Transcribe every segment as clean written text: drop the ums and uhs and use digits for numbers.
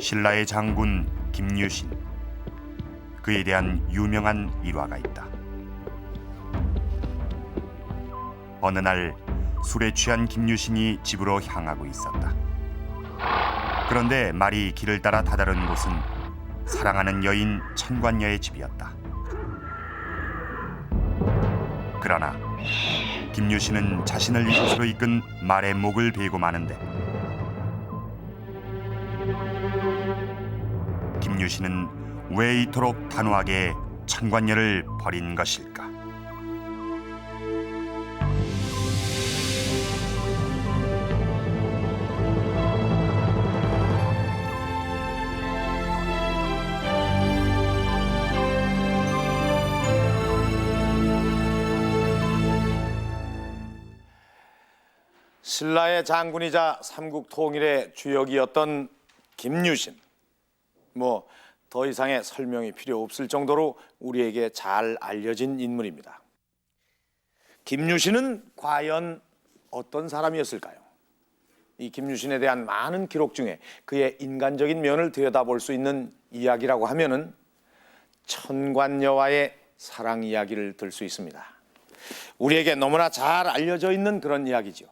신라의 장군 김유신. 그에 대한 유명한 일화가 있다. 어느 날 술에 취한 김유신이 집으로 향하고 있었다. 그런데 말이 길을 따라 다다른 곳은 사랑하는 여인 천관녀의 집이었다. 그러나 김유신은 자신을 이곳으로 이끈 말의 목을 베고 마는데 김유신은 왜 이토록 단호하게 천관녀를 버린 것일까? 신라의 장군이자 삼국 통일의 주역이었던 김유신. 더 이상의 설명이 필요 없을 정도로 우리에게 잘 알려진 인물입니다. 김유신은 과연 어떤 사람이었을까요? 이 김유신에 대한 많은 기록 중에 그의 인간적인 면을 들여다볼 수 있는 이야기라고 하면은 천관녀와의 사랑 이야기를 들 수 있습니다. 우리에게 너무나 잘 알려져 있는 그런 이야기죠.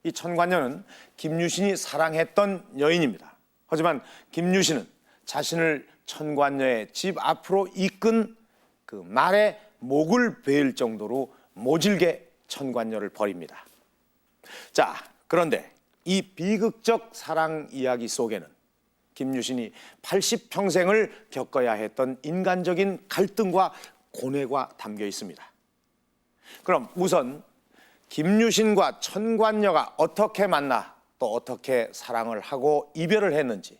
이 천관녀는 김유신이 사랑했던 여인입니다. 하지만 김유신은 자신을 천관녀의 집 앞으로 이끈 그 말의 목을 베일 정도로 모질게 천관녀를 버립니다. 자, 그런데 이 비극적 사랑 이야기 속에는 김유신이 80평생을 겪어야 했던 인간적인 갈등과 고뇌가 담겨 있습니다. 그럼 우선 김유신과 천관녀가 어떻게 만나 또 어떻게 사랑을 하고 이별을 했는지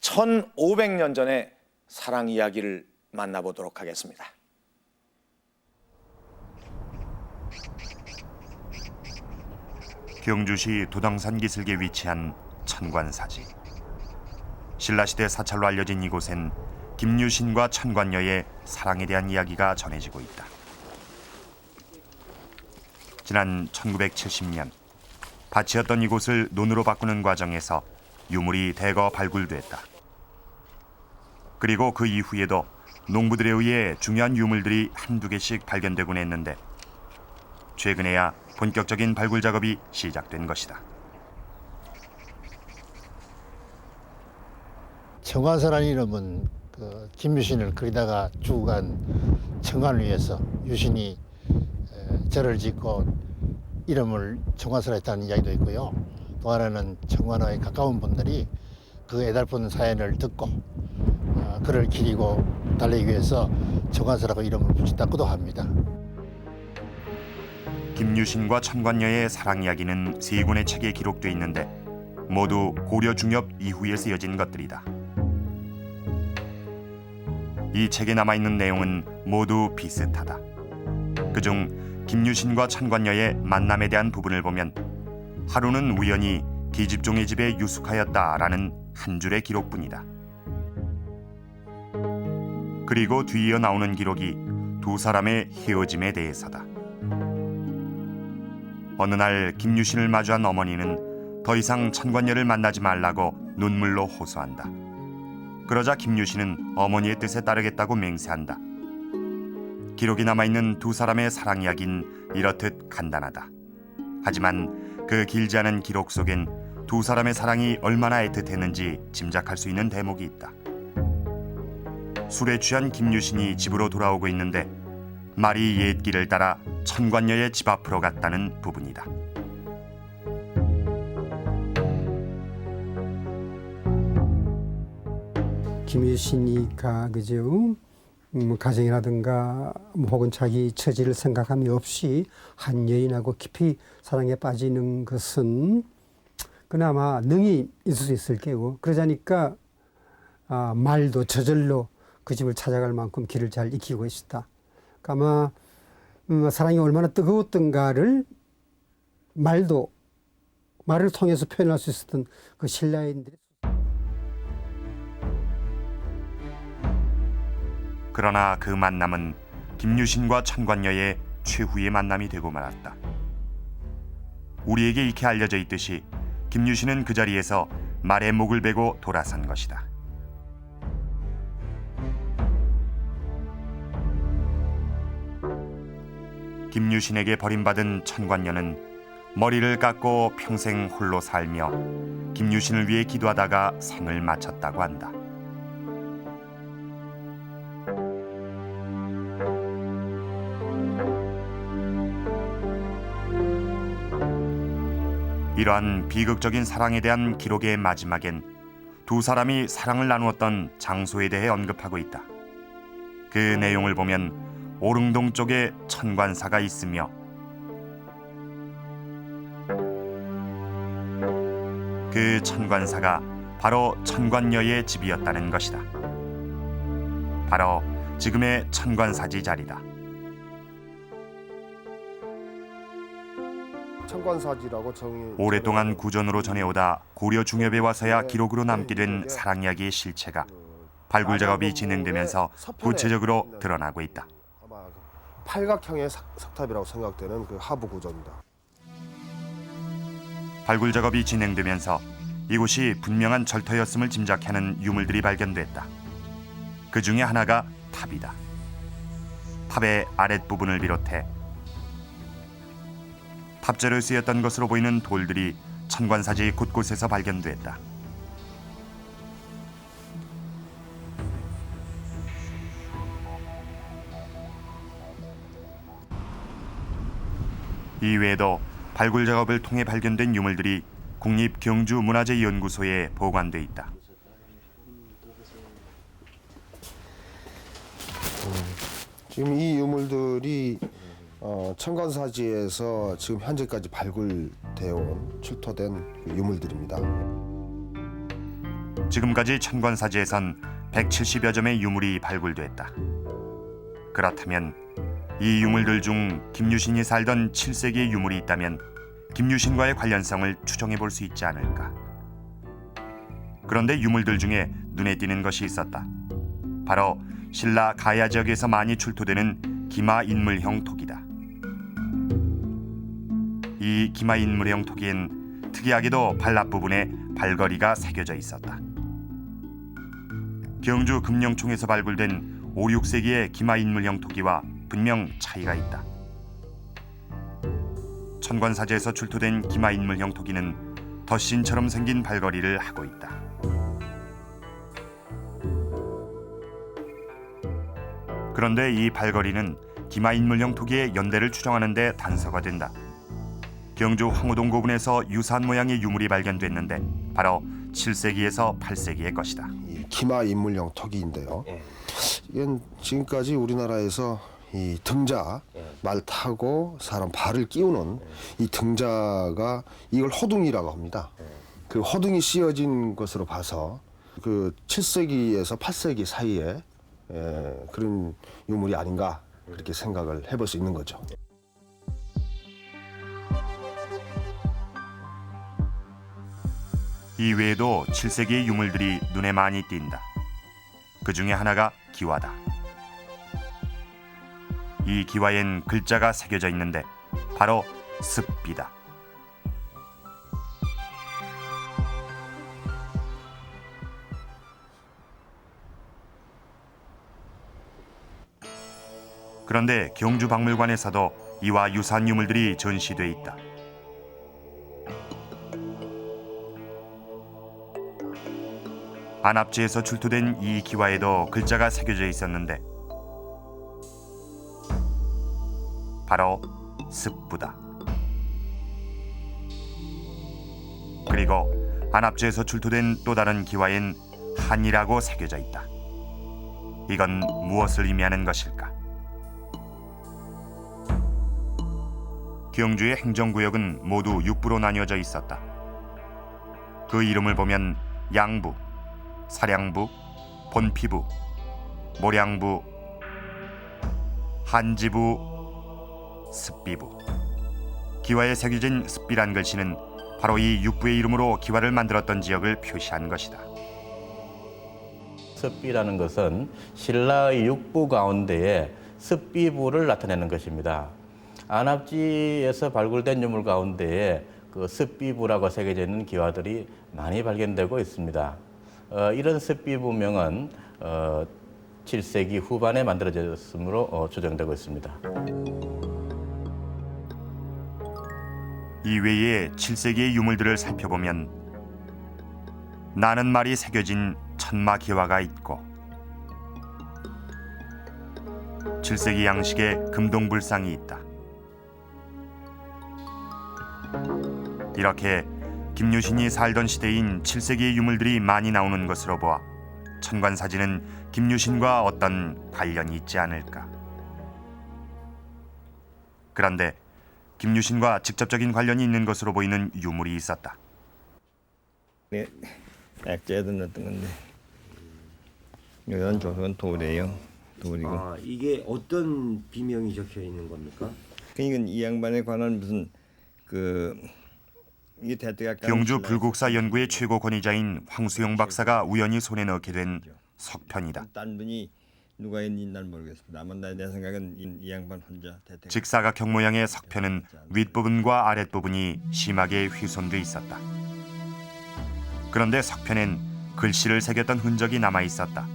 1500년 전의 사랑 이야기를 만나보도록 하겠습니다. 경주시 도당산 기슭에 위치한 천관사지. 신라시대 사찰로 알려진 이곳엔 김유신과 천관녀의 사랑에 대한 이야기가 전해지고 있다. 지난 1970년 밭이었던 이곳을 논으로 바꾸는 과정에서 유물이 대거 발굴됐다. 그리고 그 이후에도 농부들에 의해 중요한 유물들이 한두 개씩 발견되곤 했는데 최근에야 본격적인 발굴 작업이 시작된 것이다. 청관사라는 이름은 김유신을 그리다가 죽어간 청관을 위해서 유신이 절을 짓고 이름을 청관사라 했다는 이야기도 있고요. 또 하나는 청관화에 가까운 분들이 그 애달픈 사연을 듣고 그를 기리고 달래기 위해서 청관사라고 이름을 붙였다고도 합니다. 김유신과 천관녀의 사랑 이야기는 세 권의 책에 기록돼 있는데 모두 고려 중엽 이후에 쓰여진 것들이다. 이 책에 남아있는 내용은 모두 비슷하다. 그중 김유신과 천관녀의 만남에 대한 부분을 보면 하루는 우연히 기집종의 집에 유숙하였다라는 한 줄의 기록뿐이다. 그리고 뒤이어 나오는 기록이 두 사람의 헤어짐에 대해서다. 어느 날 김유신을 마주한 어머니는 더 이상 천관녀를 만나지 말라고 눈물로 호소한다. 그러자 김유신은 어머니의 뜻에 따르겠다고 맹세한다. 기록이 남아있는 두 사람의 사랑 이야기는 이렇듯 간단하다. 하지만 그 길지 않은 기록 속엔 두 사람의 사랑이 얼마나 애틋했는지 짐작할 수 있는 대목이 있다. 술에 취한 김유신이 집으로 돌아오고 있는데 말이 옛길을 따라 천관녀의 집 앞으로 갔다는 부분이다. 김유신이가 그죠? 가정이라든가 혹은 자기 처지를 생각함이 없이 한 여인하고 깊이 사랑에 빠지는 것은 그나마 능히 있을 수 있을 게고 그러자니까 말도 저절로 그 집을 찾아갈 만큼 길을 잘 익히고 있었다. 아마 사랑이 얼마나 뜨거웠던가를 말을 통해서 표현할 수 있었던 그 신라인들이 그러나 그 만남은 김유신과 천관녀의 최후의 만남이 되고 말았다. 우리에게 익히 알려져 있듯이 김유신은 그 자리에서 말의 목을 베고 돌아선 것이다. 김유신에게 버림받은 천관녀는 머리를 깎고 평생 홀로 살며 김유신을 위해 기도하다가 생을 마쳤다고 한다. 이러한 비극적인 사랑에 대한 기록의 마지막엔 두 사람이 사랑을 나누었던 장소에 대해 언급하고 있다. 그 내용을 보면 오릉동 쪽에 천관사가 있으며 그 천관사가 바로 천관녀의 집이었다는 것이다. 바로 지금의 천관사지 자리다. 천관사지라고 오랫동안 구전으로 전해오다 고려 중엽에 와서야 기록으로 남게 된 사랑 이야기의 실체가 발굴 작업이 진행되면서 구체적으로 드러나고 있다. 아마 팔각형의 석탑이라고 생각되는 그 하부 구조입니다. 발굴 작업이 진행되면서 이곳이 분명한 절터였음을 짐작하는 유물들이 발견됐다. 그 중에 하나가 탑이다. 탑의 아랫부분을 비롯해 탑재로 쓰였던 것으로 보이는 돌들이 천관사지 곳곳에서 발견됐다. 이외에도 발굴 작업을 통해 발견된 유물들이 국립경주문화재연구소에 보관돼 있다. 지금 이 유물들이 천관사지에서 지금 현재까지 발굴되어 온 출토된 유물들입니다. 지금까지 천관사지에선 170여 점의 유물이 발굴됐다. 그렇다면 이 유물들 중 김유신이 살던 7세기의 유물이 있다면 김유신과의 관련성을 추정해 볼 수 있지 않을까. 그런데 유물들 중에 눈에 띄는 것이 있었다. 바로 신라 가야 지역에서 많이 출토되는 기마 인물형 토기다. 이 기마 인물형 토기엔 특이하게도 발 앞부분에 발걸이가 새겨져 있었다. 경주 금령총에서 발굴된 5, 6세기의 기마 인물형 토기와 분명 차이가 있다. 천관사지에서 출토된 기마 인물형 토기는 덧신처럼 생긴 발걸이를 하고 있다. 그런데 이 발걸이는 기마 인물형 토기의 연대를 추정하는 데 단서가 된다. 경주 황우동 고분에서 유사한 모양의 유물이 발견됐는데 바로 7세기에서 8세기의 것이다. 이 기마 인물형 토기인데요. 이건 지금까지 우리나라에서 이 등자, 말 타고 사람 발을 끼우는 이 등자가 이걸 호둥이라고 합니다. 그 호둥이 씌어진 것으로 봐서 그 7세기에서 8세기 사이에 그런 유물이 아닌가 그렇게 생각을 해볼 수 있는 거죠. 이외에도 7세기의 유물들이 눈에 많이 띈다. 그 중에 하나가 기와다. 이 기와엔 글자가 새겨져 있는데 바로 습비다. 그런데 경주박물관에서도 이와 유사한 유물들이 전시돼 있다. 안압지에서 출토된 이 기와에도 글자가 새겨져 있었는데 바로 습부다. 그리고 안압지에서 출토된 또 다른 기와엔 한이라고 새겨져 있다. 이건 무엇을 의미하는 것일까? 경주의 행정구역은 모두 6부로 나뉘어져 있었다. 그 이름을 보면 양부, 사량부, 본피부, 모량부, 한지부, 습비부. 기와에 새겨진 습비란 글씨는 바로 이 6부의 이름으로 기와를 만들었던 지역을 표시한 것이다. 습비라는 것은 신라의 6부 가운데에 습비부를 나타내는 것입니다. 안압지에서 발굴된 유물 가운데에 그 습비부라고 새겨져 있는 기와들이 많이 발견되고 있습니다. 이런 습비부명은 7세기 후반에 만들어졌으므로 추정되고 있습니다. 이외의 7세기의 유물들을 살펴보면 나는 말이 새겨진 천마 기와가 있고 7세기 양식의 금동불상이 있다. 이렇게 김유신이 살던 시대인 7세기의 유물들이 많이 나오는 것으로 보아 천관사진은 김유신과 어떤 관련이 있지 않을까. 그런데 김유신과 직접적인 관련이 있는 것으로 보이는 유물이 있었다. 네, 액자에도 넣었던 건데 이건 조선 돌이에요. 돌이고. 아, 이게 어떤 비명이 적혀 있는 겁니까? 이건 이 양반에 관한 무슨 이게 대대각 경주 불국사 연구의 최고 권위자인 황수영 박사가 우연히 손에 넣게 된 석편이다. 딴 분이 누가 있는지 난 모르겠습니다. 아마 내 생각은 이 양반 혼자 대대각. 직사각형 모양의 석편은 윗부분과 아랫부분이 심하게 훼손돼 있었다. 그런데 석편엔 글씨를 새겼던 흔적이 남아 있었다.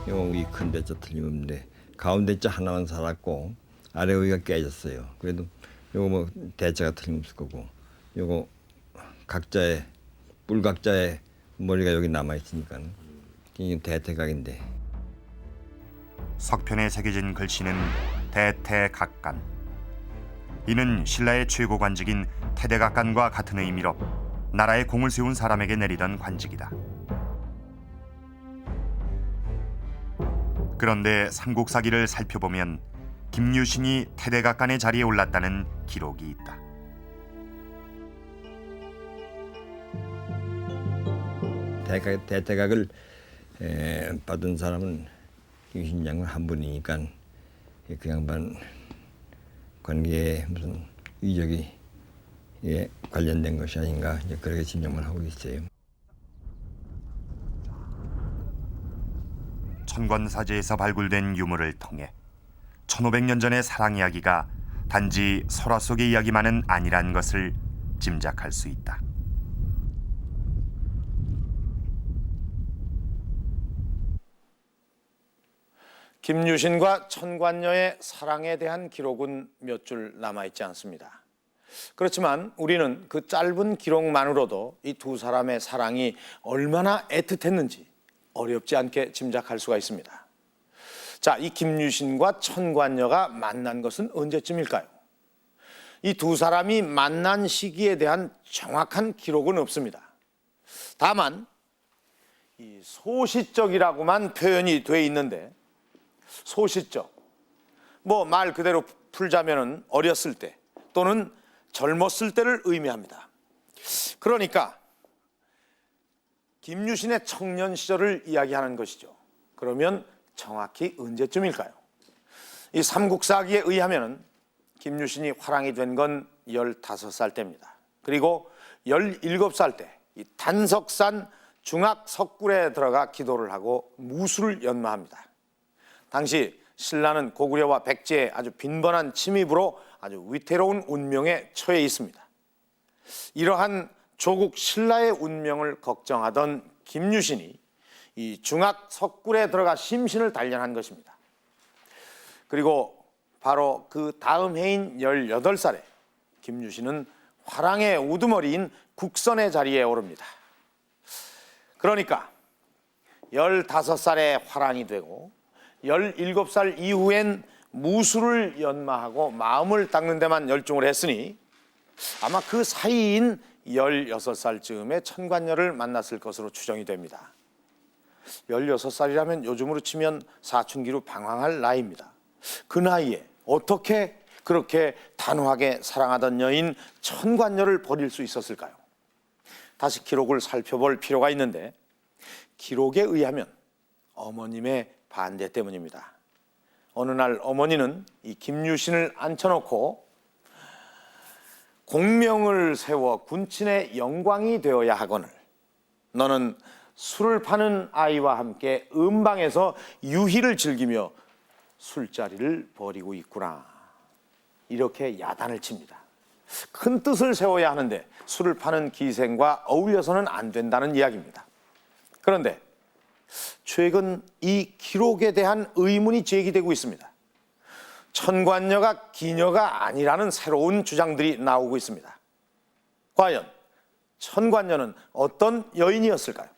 여기 큰 대자 틀림없는데 가운데 자 하나만 살았고 아래 여기가 깨졌어요. 그래도 요거 뭐 대자가 틀림없을 거고 요거 각자의 뿔각자의 머리가 여기 남아 있으니까 이게 대퇴각인데. 석편에 새겨진 글씨는 대태각간. 이는 신라의 최고 관직인 태대각간과 같은 의미로 나라에 공을 세운 사람에게 내리던 관직이다. 그런데 삼국사기를 살펴보면 김유신이 태대각간의 자리에 올랐다는 기록이 있다. 대퇴각을 받은 사람은 김유신 장군 한 분이니까 그 양반 관계에 무슨 위적이 관련된 것이 아닌가 이제 그렇게 진정을 하고 있어요. 천관사제에서 발굴된 유물을 통해 1500년 전의 사랑 이야기가 단지 설화 속의 이야기만은 아니란 것을 짐작할 수 있다. 김유신과 천관녀의 사랑에 대한 기록은 몇 줄 남아있지 않습니다. 그렇지만 우리는 그 짧은 기록만으로도 이 두 사람의 사랑이 얼마나 애틋했는지 어렵지 않게 짐작할 수가 있습니다. 자, 이 김유신과 천관녀가 만난 것은 언제쯤일까요? 이 두 사람이 만난 시기에 대한 정확한 기록은 없습니다. 다만 이 소시적이라고만 표현이 돼 있는데, 소시적, 뭐 말 그대로 풀자면은 어렸을 때 또는 젊었을 때를 의미합니다. 그러니까 김유신의 청년 시절을 이야기하는 것이죠. 그러면 정확히 언제쯤일까요? 이 삼국사기에 의하면은 김유신이 화랑이 된 건 15살 때입니다. 그리고 17살 때 이 단석산 중학 석굴에 들어가 기도를 하고 무술을 연마합니다. 당시 신라는 고구려와 백제의 아주 빈번한 침입으로 아주 위태로운 운명에 처해 있습니다. 이러한 조국 신라의 운명을 걱정하던 김유신이 이 중학 석굴에 들어가 심신을 단련한 것입니다. 그리고 바로 그 다음 해인 18살에 김유신은 화랑의 우두머리인 국선의 자리에 오릅니다. 그러니까 15살에 화랑이 되고 17살 이후엔 무술을 연마하고 마음을 닦는 데만 열중을 했으니 아마 그 사이인 16살쯤에 천관녀를 만났을 것으로 추정이 됩니다. 16살이라면 요즘으로 치면 사춘기로 방황할 나이입니다. 그 나이에 어떻게 그렇게 단호하게 사랑하던 여인 천관녀를 버릴 수 있었을까요? 다시 기록을 살펴볼 필요가 있는데, 기록에 의하면 어머님의 반대 때문입니다. 어느 날 어머니는 이 김유신을 앉혀놓고 공명을 세워 군친의 영광이 되어야 하거늘 너는 술을 파는 아이와 함께 음방에서 유희를 즐기며 술자리를 벌이고 있구나. 이렇게 야단을 칩니다. 큰 뜻을 세워야 하는데 술을 파는 기생과 어울려서는 안 된다는 이야기입니다. 그런데 최근 이 기록에 대한 의문이 제기되고 있습니다. 천관녀가 기녀가 아니라는 새로운 주장들이 나오고 있습니다. 과연 천관녀는 어떤 여인이었을까요?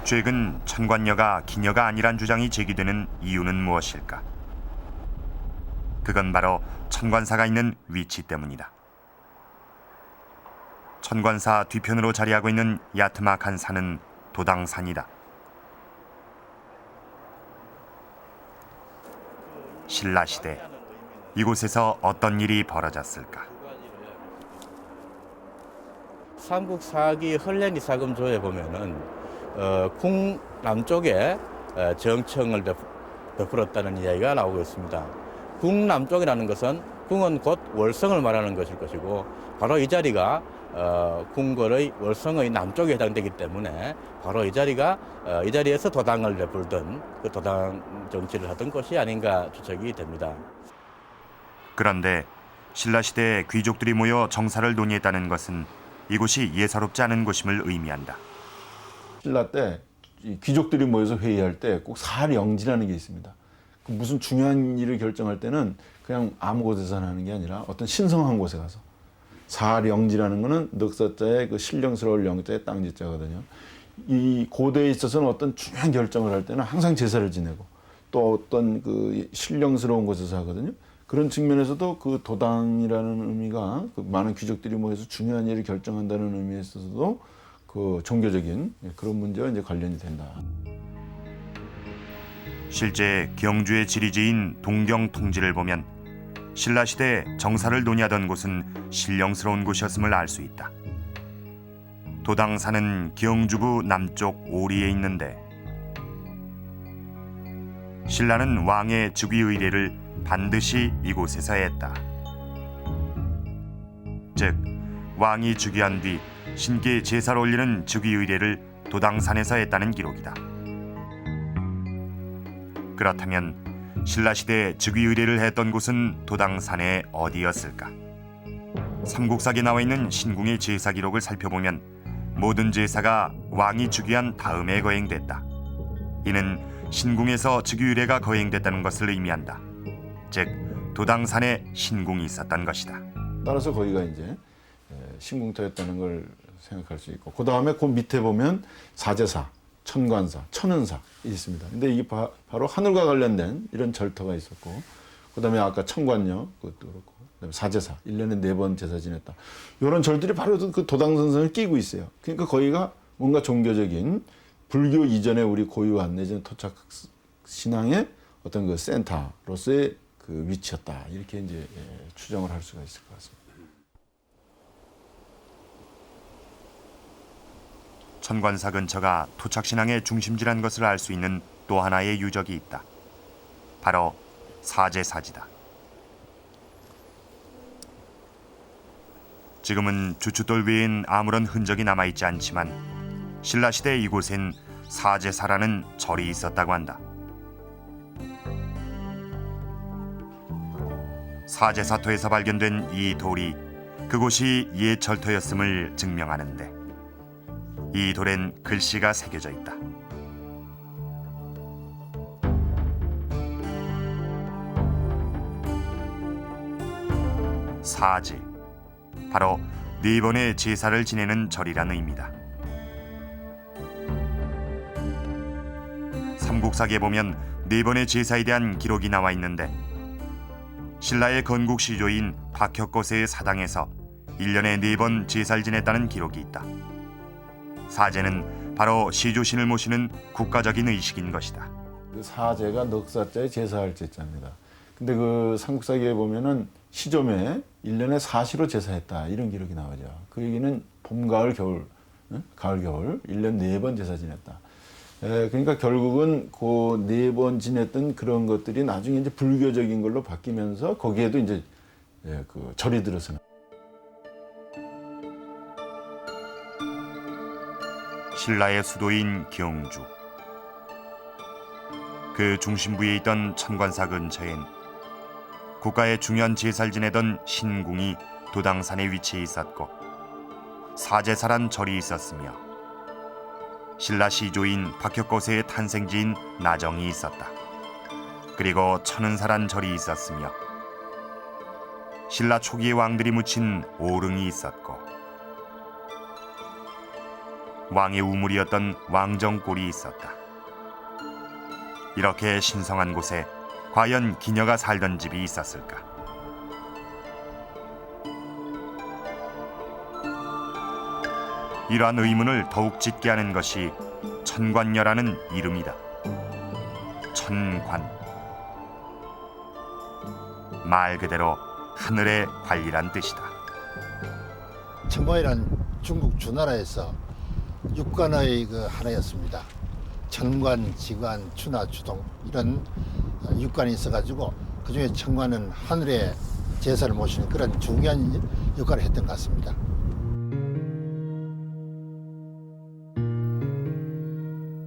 최근 천관녀가 기녀가 아니란 주장이 제기되는 이유는 무엇일까? 그건 바로 천관사가 있는 위치 때문이다. 천관사 뒤편으로 자리하고 있는 야트막한 산은 도당산이다. 신라시대 이곳에서 어떤 일이 벌어졌을까? 삼국사기 헐레니 사금조에 보면은 궁 남쪽에 정청을 베풀었다는 이야기가 나오고 있습니다. 궁 남쪽이라는 것은 궁은 곧 월성을 말하는 것일 것이고 바로 이 자리가 궁궐의 월성의 남쪽에 해당되기 때문에 바로 이 자리에서 도당을 베풀던 그 도당 정치를 하던 곳이 아닌가 추측이 됩니다. 그런데 신라시대에 귀족들이 모여 정사를 논의했다는 것은 이곳이 예사롭지 않은 곳임을 의미한다. 신라 때 귀족들이 모여서 회의할 때 꼭 사령지라는 게 있습니다. 무슨 중요한 일을 결정할 때는 그냥 아무 곳에서 하는 게 아니라 어떤 신성한 곳에 가서 사령지라는 거는 넉사자의 그 신령스러울 영자의 땅지자거든요. 이 고대에 있어서는 어떤 중요한 결정을 할 때는 항상 제사를 지내고 또 어떤 그 신령스러운 곳에서 하거든요. 그런 측면에서도 그 도당이라는 의미가 그 많은 귀족들이 모여서 중요한 일을 결정한다는 의미에 있어서도 그 종교적인 그런 문제와 이제 관련이 된다. 실제 경주의 지리지인 동경 통지를 보면 신라시대 정사를 논의하던 곳은 신령스러운 곳이었음을 알 수 있다. 도당산은 경주부 남쪽 오리에 있는데 신라는 왕의 즉위 의례를 반드시 이곳에서 했다. 즉 왕이 즉위한 뒤 신께 제사를 올리는 즉위 의례를 도당산에서 했다는 기록이다. 그렇다면 신라시대 즉위 의례를 했던 곳은 도당산의 어디였을까? 삼국사기에 나와 있는 신궁의 제사 기록을 살펴보면 모든 제사가 왕이 즉위한 다음에 거행됐다. 이는 신궁에서 즉위 의례가 거행됐다는 것을 의미한다. 즉 도당산에 신궁이 있었던 것이다. 따라서 거기가 이제 신궁터였다는 걸 생각할 수 있고, 그 다음에 그 밑에 보면 사제사, 천관사, 천은사 있습니다. 근데 이게 바로 하늘과 관련된 이런 절터가 있었고, 그 다음에 아까 천관녀 그것도 그렇고, 그다음에 사제사 1년에 4번 제사 지냈다. 이런 절들이 바로 그 도당선상을 끼고 있어요. 그러니까 거기가 뭔가 종교적인 불교 이전에 우리 고유한 내지는 토착 신앙의 어떤 그 센터로서의 그 위치였다. 이렇게 이제 추정을 할 수가 있을 것 같습니다. 천관사 근처가 토착신앙의 중심지라는 것을 알 수 있는 또 하나의 유적이 있다. 바로 사제사지다. 지금은 주춧돌 외엔 아무런 흔적이 남아있지 않지만 신라시대 이곳엔 사제사라는 절이 있었다고 한다. 사제사토에서 발견된 이 돌이 그곳이 옛 절터였음을 증명하는데 이 돌엔 글씨가 새겨져 있다. 사제, 바로 4번의 제사를 지내는 절이라는 의미다. 삼국사기에 보면 4번의 제사에 대한 기록이 나와 있는데 신라의 건국 시조인 박혁거세의 사당에서 1년에 4번 제사를 지냈다는 기록이 있다. 사제는 바로 시조신을 모시는 국가적인 의식인 것이다. 그 사제가 넉사자의 제사할 제자입니다. 근데 그 삼국사기에 보면은 시조매 1년에 4시로 제사했다 이런 기록이 나오죠. 그 얘기는 봄, 가을, 겨울, 가을, 겨울 1년 4번 제사 지냈다. 그러니까 결국은 그 4번 지냈던 그런 것들이 나중에 이제 불교적인 걸로 바뀌면서 거기에도 이제 그 절이 들어서는. 신라의 수도인 경주. 그 중심부에 있던 천관사 근처엔 국가의 중요한 제사를 지내던 신궁이 도당산에 위치해 있었고 사제사란 절이 있었으며 신라 시조인 박혁거세의 탄생지인 나정이 있었다. 그리고 천은사란 절이 있었으며 신라 초기의 왕들이 묻힌 오릉이 있었고 왕의 우물이었던 왕정골이 있었다. 이렇게 신성한 곳에 과연 기녀가 살던 집이 있었을까? 이러한 의문을 더욱 짙게 하는 것이 천관녀라는 이름이다. 천관. 말 그대로 하늘의 관리란 뜻이다. 천관이란 중국 주나라에서 육관의 그 하나였습니다. 천관, 지관, 추나, 주동 이런 육관이 있어가지고 그 중에 천관은 하늘의 제사를 모시는 그런 중요한 역할을 했던 것 같습니다.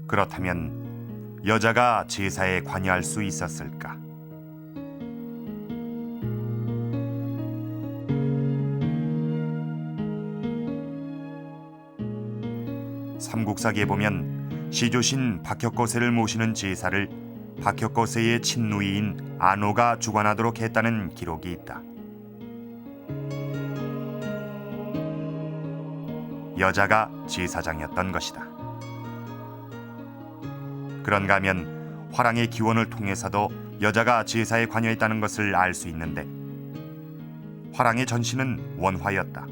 그렇다면 여자가 제사에 관여할 수 있었을까? 삼국사기에 보면 시조신 박혁거세를 모시는 제사를 박혁거세의 친누이인 안호가 주관하도록 했다는 기록이 있다. 여자가 제사장이었던 것이다. 그런가 하면 화랑의 기원을 통해서도 여자가 제사에 관여했다는 것을 알 수 있는데 화랑의 전신은 원화였다.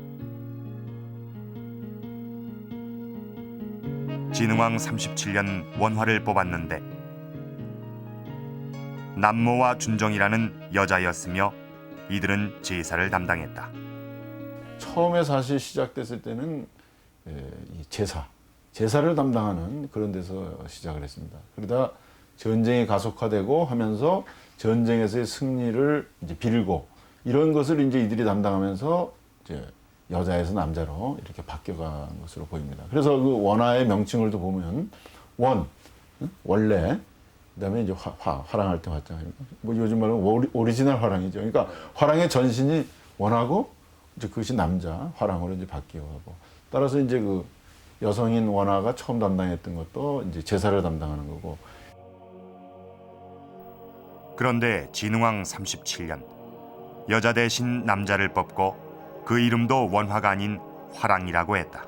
진흥왕 37년 원화를 뽑았는데 남모와 준정이라는 여자였으며 이들은 제사를 담당했다. 처음에 사실 시작됐을 때는 이 제사를 담당하는 그런 데서 시작을 했습니다. 그러다 전쟁이 가속화되고 하면서 전쟁에서의 승리를 이제 빌고 이런 것을 이제 이들이 담당하면서 이제 여자에서 남자로 이렇게 바뀌어간 것으로 보입니다. 그래서 그 원화의 명칭을 또 보면 원래, 그다음에 이제 화랑할 때 화장, 뭐 요즘 말하면 오리지널 화랑이죠. 그러니까 화랑의 전신이 원하고 이제 그것이 남자 화랑으로 이제 바뀌어가고 따라서 이제 그 여성인 원화가 처음 담당했던 것도 이제 제사를 담당하는 거고. 그런데 진흥왕 37년 여자 대신 남자를 뽑고 그 이름도 원화가 아닌 화랑이라고 했다.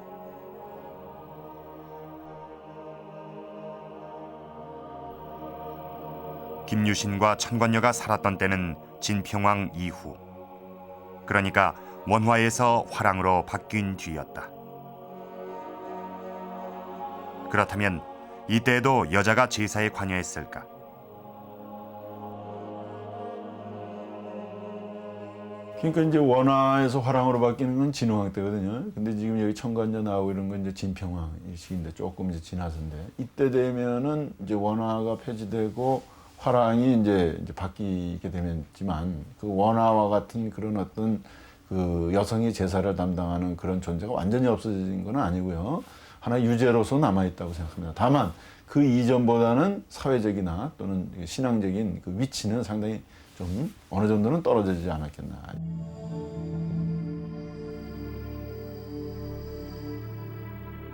김유신과 천관녀가 살았던 때는 진평왕 이후, 그러니까 원화에서 화랑으로 바뀐 뒤였다. 그렇다면 이때에도 여자가 제사에 관여했을까? 그러니까 이제 원화에서 화랑으로 바뀌는 건 진흥왕 때거든요. 근데 지금 여기 천관녀 나오고 이런 건 이제 진평왕 이 시기인데 조금 이제 지나서인데 이때 되면은 이제 원화가 폐지되고 화랑이 이제 바뀌게 되면지만 그 원화와 같은 그런 어떤 그 여성이 제사를 담당하는 그런 존재가 완전히 없어진 건 아니고요. 하나의 유죄로서 남아 있다고 생각합니다. 다만 그 이전보다는 사회적이나 또는 신앙적인 그 위치는 상당히 좀 어느 정도는 떨어지지 않았겠나.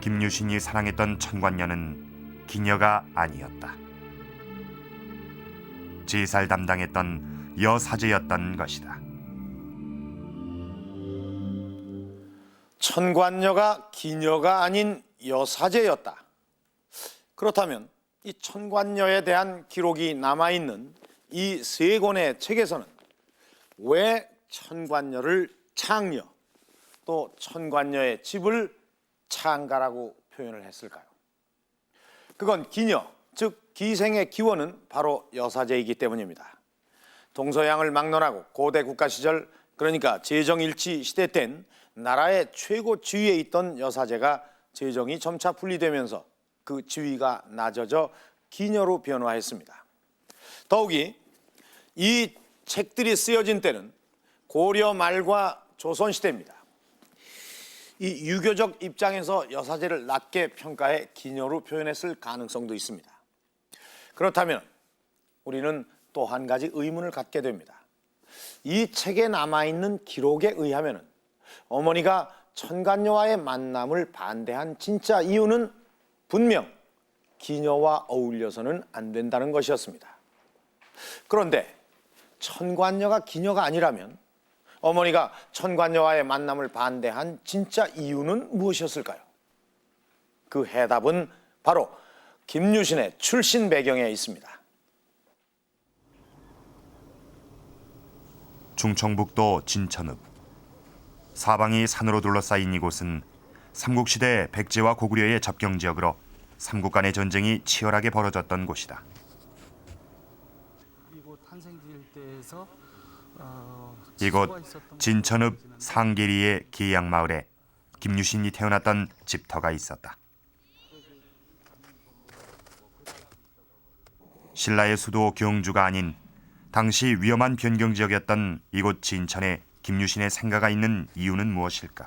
김유신이 사랑했던 천관녀는 기녀가 아니었다. 제사를 담당했던 여사제였던 것이다. 천관녀가 기녀가 아닌 여사제였다. 그렇다면 이 천관녀에 대한 기록이 남아있는 이 세 권의 책에서는 왜 천관녀를 창녀, 또 천관녀의 집을 창가라고 표현을 했을까요? 그건 기녀, 즉 기생의 기원은 바로 여사제이기 때문입니다. 동서양을 막론하고 고대 국가 시절, 그러니까 제정일치 시대 땐 나라의 최고 지위에 있던 여사제가 재정이 점차 분리되면서 그 지위가 낮아져 기녀로 변화했습니다. 더욱이 이 책들이 쓰여진 때는 고려 말과 조선 시대입니다. 이 유교적 입장에서 여사제를 낮게 평가해 기녀로 표현했을 가능성도 있습니다. 그렇다면 우리는 또 한 가지 의문을 갖게 됩니다. 이 책에 남아있는 기록에 의하면 어머니가 천간녀와의 만남을 반대한 진짜 이유는 분명 기녀와 어울려서는 안 된다는 것이었습니다. 그런데 천관녀가 기녀가 아니라면 어머니가 천관녀와의 만남을 반대한 진짜 이유는 무엇이었을까요? 그 해답은 바로 김유신의 출신 배경에 있습니다. 충청북도 진천읍. 사방이 산으로 둘러싸인 이곳은 삼국시대 백제와 고구려의 접경 지역으로 삼국 간의 전쟁이 치열하게 벌어졌던 곳이다. 이곳 진천읍 상계리의 계양마을에 김유신이 태어났던 집터가 있었다. 신라의 수도 경주가 아닌 당시 위험한 변경 지역이었던 이곳 진천에 김유신의 생가가 있는 이유는 무엇일까?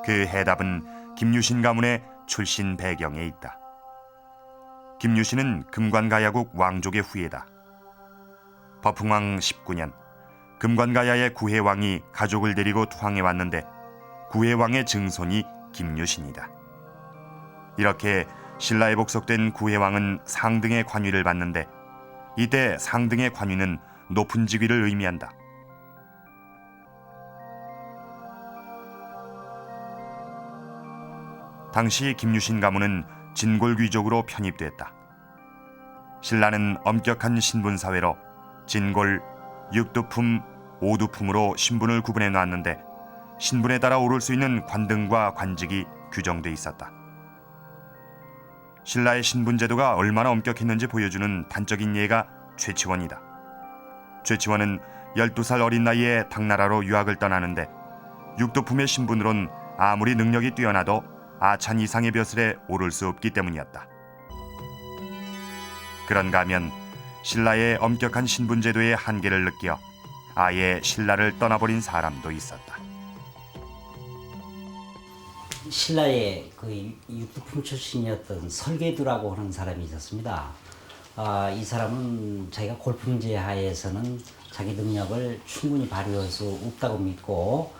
그 해답은 김유신 가문의 출신 배경에 있다. 김유신은 금관가야국 왕족의 후예다. 버풍왕 19년, 금관가야의 구해왕이 가족을 데리고 투항해 왔는데 구해왕의 증손이 김유신이다. 이렇게 신라에 복속된 구해왕은 상등의 관위를 받는데 이때 상등의 관위는 높은 직위를 의미한다. 당시 김유신 가문은 진골귀족으로 편입됐다. 신라는 엄격한 신분사회로 진골, 육두품, 오두품으로 신분을 구분해 놨는데 신분에 따라 오를 수 있는 관등과 관직이 규정돼 있었다. 신라의 신분제도가 얼마나 엄격했는지 보여주는 단적인 예가 최치원이다. 최치원은 12살 어린 나이에 당나라로 유학을 떠나는데 육두품의 신분으론 아무리 능력이 뛰어나도 아찬 이상의 벼슬에 오를 수 없기 때문이었다. 그런가 하면 신라의 엄격한 신분제도의 한계를 느껴 아예 신라를 떠나버린 사람도 있었다. 신라의 그 육두품 출신이었던 설계두라고 하는 사람이 있었습니다. 이 사람은 자기가 골품제 하에서는 자기 능력을 충분히 발휘할 수 없다고 믿고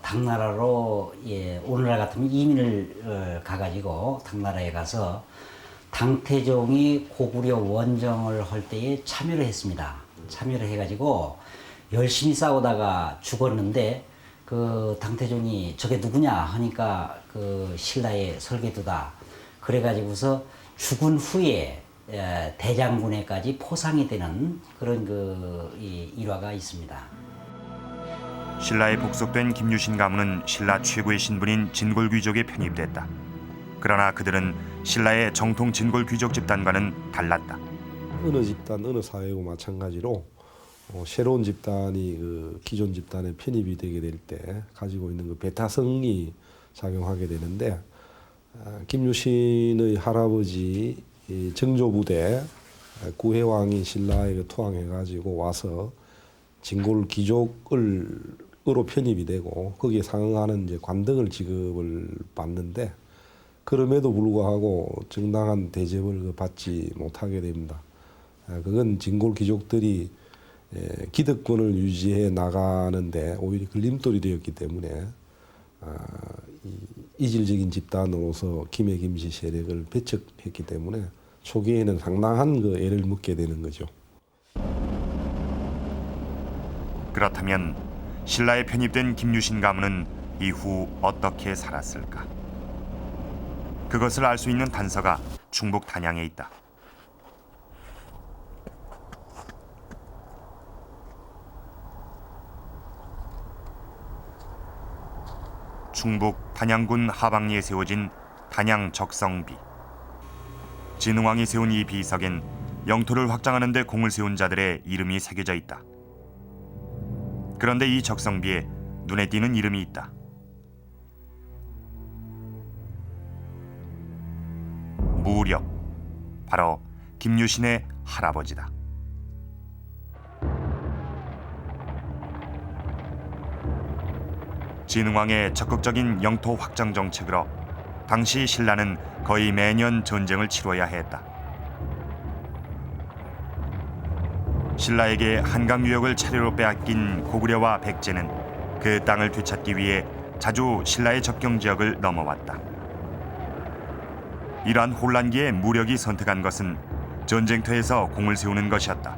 당나라로 오늘날 같으면 이민을 가가지고 당나라에 가서 당태종이 고구려 원정을 할 때에 참여를 했습니다. 참여를 해가지고 열심히 싸우다가 죽었는데 그 당태종이 저게 누구냐 하니까 그 신라의 설계두다. 그래가지고서 죽은 후에 대장군에까지 포상이 되는 그런 일화가 있습니다. 신라에 복속된 김유신 가문은 신라 최고의 신분인 진골귀족에 편입됐다. 그러나 그들은 신라의 정통 진골귀족 집단과는 달랐다. 어느 집단, 어느 사회고 마찬가지로 새로운 집단이 그 기존 집단에 편입이 되게 될 때 가지고 있는 그 배타성이 작용하게 되는데 김유신의 할아버지 정조부대 구해왕이 신라에 투항해가지고 와서 진골 귀족으로 편입이 되고 거기에 상응하는 이제 관등을 지급을 받는데 그럼에도 불구하고 정당한 대접을 받지 못하게 됩니다. 그건 진골 귀족들이 기득권을 유지해 나가는데 오히려 걸림돌이 되었기 때문에 이질적인 집단으로서 김해 김씨 세력을 배척했기 때문에 초기에는 상당한 그 애를 먹게 되는 거죠. 그렇다면 신라에 편입된 김유신 가문은 이후 어떻게 살았을까? 그것을 알 수 있는 단서가 충북 단양에 있다. 충북 단양군 하방리에 세워진 단양 적성비. 진흥왕이 세운 이 비석엔 영토를 확장하는 데 공을 세운 자들의 이름이 새겨져 있다. 그런데 이 적성비에 눈에 띄는 이름이 있다. 무력, 바로 김유신의 할아버지다. 진흥왕의 적극적인 영토 확장 정책으로 당시 신라는 거의 매년 전쟁을 치러야 했다. 신라에게 한강 유역을 차례로 빼앗긴 고구려와 백제는 그 땅을 되찾기 위해 자주 신라의 접경 지역을 넘어왔다. 이러한 혼란기에 무력이 선택한 것은 전쟁터에서 공을 세우는 것이었다.